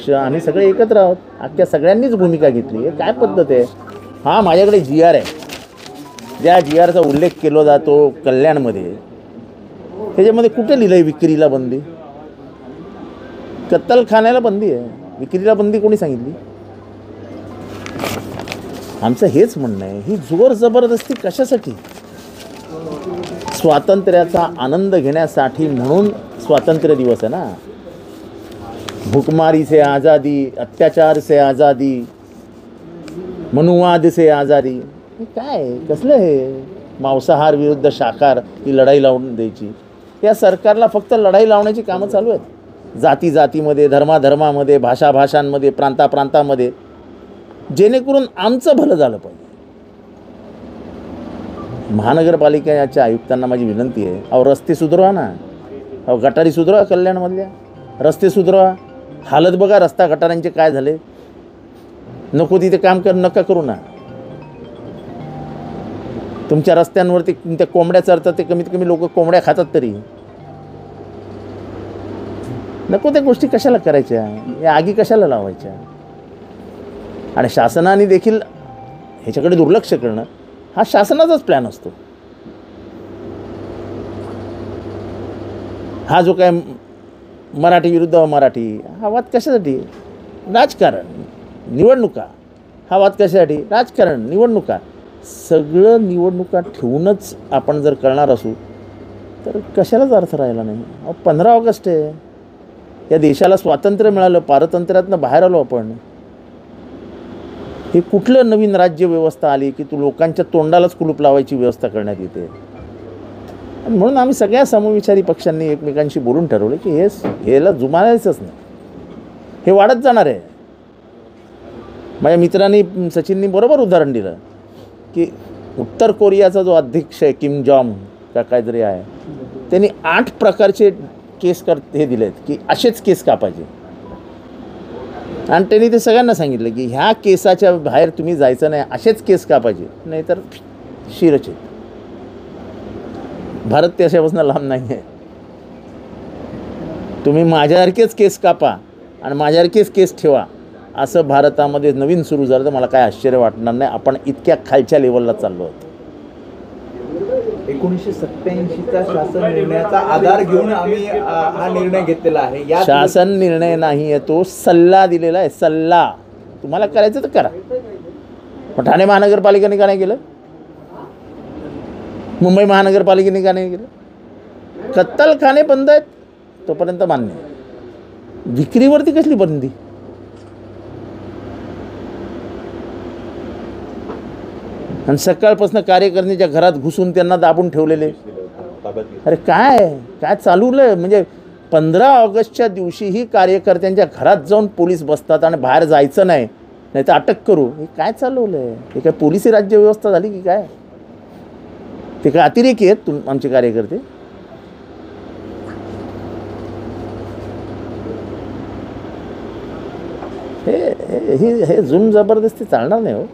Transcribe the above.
पक्ष आम्ही सगळे एकत्र आहोत, अख्ख्या सगळ्यांनीच भूमिका घेतली. हे काय पद्धत आहे? हा माझ्याकडे GR आहे, ज्या GRचा उल्लेख केला जातो कल्याणमध्ये, त्याच्यामध्ये कुठे लिहिलं आहे विक्रीला बंदी? कत्तलखान्याला बंदी आहे, विक्रीला बंदी कोणी सांगितली? आमचं हेच म्हणणं आहे, ही जोर जबरदस्ती कशासाठी? स्वातंत्र्याचा आनंद घेण्यासाठी म्हणून स्वातंत्र्य दिवस आहे ना. भूखमारी से आज़ादी, अत्याचार से आज़ादी, मनुवाद से आज़ादी, हे काय कसलं? हे मांसाहार विरुद्ध शाकाहार ही लढाई लावून द्यायची. या सरकारला फक्त लढाई लावण्याची कामं चालू आहेत, जाती जातीमध्ये, धर्माधर्मामध्ये, भाषा भाषांमध्ये, प्रांतामध्ये, जेणेकरून आमचं भलं झालं पाहिजे. महानगरपालिकेच्या आयुक्तांना माझी विनंती आहे, अहो रस्ते सुधारवा ना, अहो गटारी सुधारवा, कल्याणमधल्या रस्ते सुधारवा. हालत बघा रस्ता गटारांचे काय झाले. नको तिथे काम नका करू ना. तुमच्या रस्त्यांवरती त्या कोंबड्या चरतात, ते कमीत कमी लोक कोंबड्या खातात तरी. नको त्या गोष्टी कशाला करायच्या, या आगी कशाला लावायच्या? आणि शासनाने देखील ह्याच्याकडे दुर्लक्ष करणं हा शासनाचाच प्लॅन असतो. हा जो काय मराठी विरुद्ध मराठी हा वाद कशासाठी? राजकारण, निवडणुका. हा वाद कशासाठी? राजकारण, निवडणुका. सगळं निवडणुका ठेवूनच आपण जर करणार असू तर कशालाच अर्थ राहिला नाही. 15 ऑगस्ट आहे, या देशाला स्वातंत्र्य मिळालं, पारतंत्र्यातनं बाहेर आलो आपण. हे कुठलं नवीन राज्य व्यवस्था आली की तू लोकांच्या तोंडालाच कुलूप लावायची व्यवस्था करण्यात येते? आणि म्हणून आम्ही सगळ्या समविचारी पक्षांनी एकमेकांशी बोलून ठरवलं की ह्याला जुमानायचंच नाही, हे वाढत जाणार आहे. माझ्या मित्रांनी, सचिननी बरोबर उदाहरण दिलं की उत्तर कोरियाचा जो अध्यक्ष आहे किम जॉंग का काहीतरी आहे, त्यांनी 8 प्रकारचे केस हे दिले आहेत की असेच केस कापायचे. आणि त्यांनी ते सगळ्यांना सांगितलं की ह्या केसाच्या बाहेर तुम्ही जायचं नाही, असेच केस कापायचे, नाहीतर शिरचे. भारत त्याच्यापासून लांब नाही आहे. तुम्ही माझ्यासारखेच केस कापा आणि माझ्यासारखेच केस ठेवा, असं भारतामध्ये नवीन सुरू झालं तर मला काय आश्चर्य वाटणार नाही. आपण इतक्या खालच्या लेवलला चाललो आहोत. 1987चा शासन निर्णयाचा आधार घेऊन आम्ही हा निर्णय घेतलेला आहे. शासन निर्णय नाही आहे, तो सल्ला दिलेला आहे. सल्ला. तुम्हाला करायचं तर करा. पण ठाणे महानगरपालिकेने का नाही केलं? मुंबई महानगरपालिकेने का नाही केलं? कत्तलखाने बंद आहेत तोपर्यंत मान्य, विक्रीवरती कसली बंदी? आणि सकाळपासून कार्यकर्त्यांच्या घरात घुसून त्यांना दाबून ठेवलेले. अरे काय चालवलं? म्हणजे 15 ऑगस्टच्या दिवशीही कार्यकर्त्यांच्या घरात जाऊन पोलीस बसतात आणि बाहेर जायचं नाही, नाही तर अटक करू. हे काय चालवलं आहे? हे काय पोलिसी राज्य व्यवस्था झाली की काय? ते काय अतिरेकी आहेत आमचे कार्यकर्ते? हे जुम जबरदस्ती चालणार नाही हो.